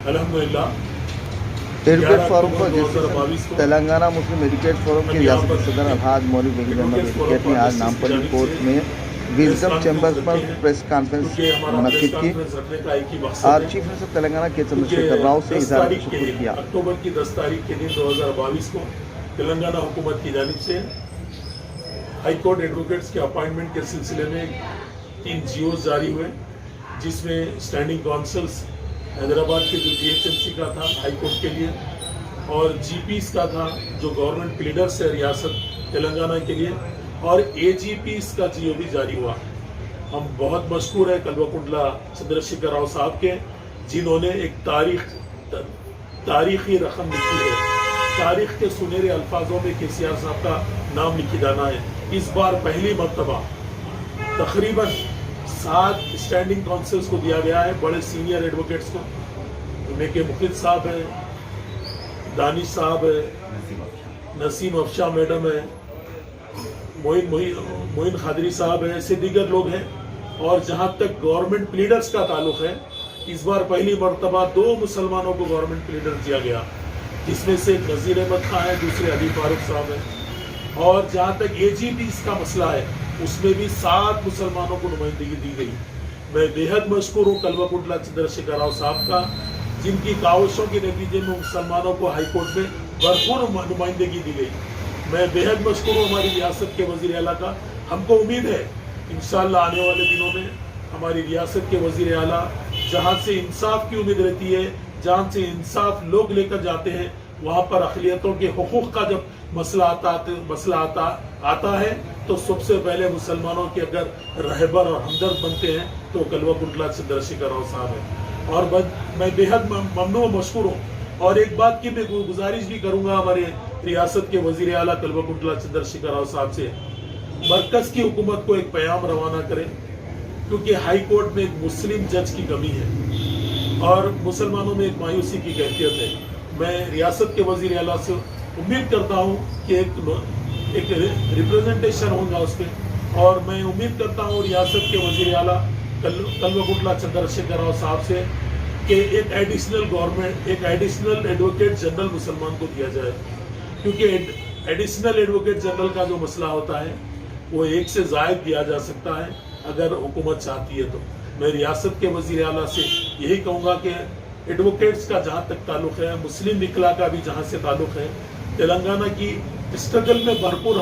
अल्हम्दुलिल्लाह advocate 11 forum को अक्टूबर जिस 2022 को तेलंगाना मुस्लिम एडवोकेट फोरम के रियासती सदर अलहाज मौलवी वहीद अहमद एडवोकेट ने आज नामपल्ली कोर्ट में विजडम चैम्बर्स पर प्रेस कॉन्फ्रेंस मुनक्किद की और चीफ मिनिस्टर तेलंगाना के चंद्रशेखर राव से इज़हार शुक्र किया। अक्टूबर की 10 तारीख के दिन 2022 को तेलंगाना हुकूमत की जानिब से हाई कोर्ट एडवोकेट्स के अपॉइंटमेंट के सिलसिले में 3 जीओस जारी हुए, जिसमें स्टैंडिंग काउंसिल्स हैदराबाद के जो जीएचएमसी का था हाई कोर्ट के लिए, और जीपीस का था जो गवर्नमेंट प्लीडर्स है रियासत तेलंगाना के लिए, और एजीपीस का जीओ भी जारी हुआ। हम बहुत मशहूर है कल्वकुंटला चंद्रशेखर राव साहब के, जिन्होंने एक तारीखी रकम लिखी है। तारीख के सुनहरे अल्फाजों में केसीआर साहब का नाम लिखी जाना है। इस बार पहली मर्तबा तकरीबन 7 स्टैंडिंग काउंसिल्स को दिया गया है, बड़े सीनियर एडवोकेट्स को। उनमें के मुखिद साहब है, दानिश साहब है, नसीम अफशा मैडम है, मोइन खादरी साहब है, ऐसे दीगर लोग हैं। और जहां तक गवर्नमेंट प्लीडर्स का ताल्लुक है, इस बार पहली मर्तबा 2 मुसलमानों को गवर्नमेंट प्लीडर दिया गया, जिसमें से नज़ीर अहमद खां है, दूसरे अली फारूक साहब है। और जहां तक एजीपीस का मसला है, उसमें भी 7 मुसलमानों को नुमाइंदगी दी गई। मैं बेहद मशकूर हूँ कल्वकुंटला चंद्रशेखर राव साहब का, जिनकी काविशों के नतीजे में मुसलमानों को हाई कोर्ट में भरपूर नुमाइंदगी दी गई। मैं बेहद मशकूर हूँ हमारी रियासत के वजीर आला का। हमको उम्मीद है इंशाअल्लाह आने वाले दिनों में हमारी रियासत के वजीर आला, जहाँ से इंसाफ की उम्मीद रहती है, जहाँ से इंसाफ लोग लेकर जाते हैं, वहाँ पर अक़लियतों के हुकूक का जब मसला आता है तो सबसे पहले मुसलमानों के अगर रहबर और हमदर्द बनते हैं तो कल्वकुंटला चंद्रशेखर राव साहब है। और मैं बेहद ममनून मशकूर हूँ। और एक बात की मैं गुजारिश भी करूँगा हमारे रियासत के वजीर आला कल्वकुंटला चंद्रशेखर राव साहब से, मरकज़ की हुकूमत को एक पैगाम रवाना करें, क्योंकि हाई कोर्ट में एक मुस्लिम जज की कमी है और मुसलमानों में एक मायूसी की कैफियत है। मैं रियासत के वजीर आला से उम्मीद करता हूँ कि एक रिप्रेजेंटेशन होगा उस पर, और मैं उम्मीद करता हूँ रियासत के वजीर आला कल्वकुंटला चंद्रशेखर राव साहब से कि एक एडिशनल एडवोकेट जनरल मुसलमान को दिया जाए, क्योंकि एडिशनल एडवोकेट जनरल का जो मसला होता है वो 1 से ज़ायद दिया जा सकता है अगर हुकूमत चाहती है तो। मैं रियासत के वजीर आला से यही कहूँगा कि एडवोकेट्स का जहाँ तक ताल्लुक़ है, मुस्लिम निकला का भी जहाँ से ताल्लुक़ है, तेलंगाना की स्ट्रगल में भरपूर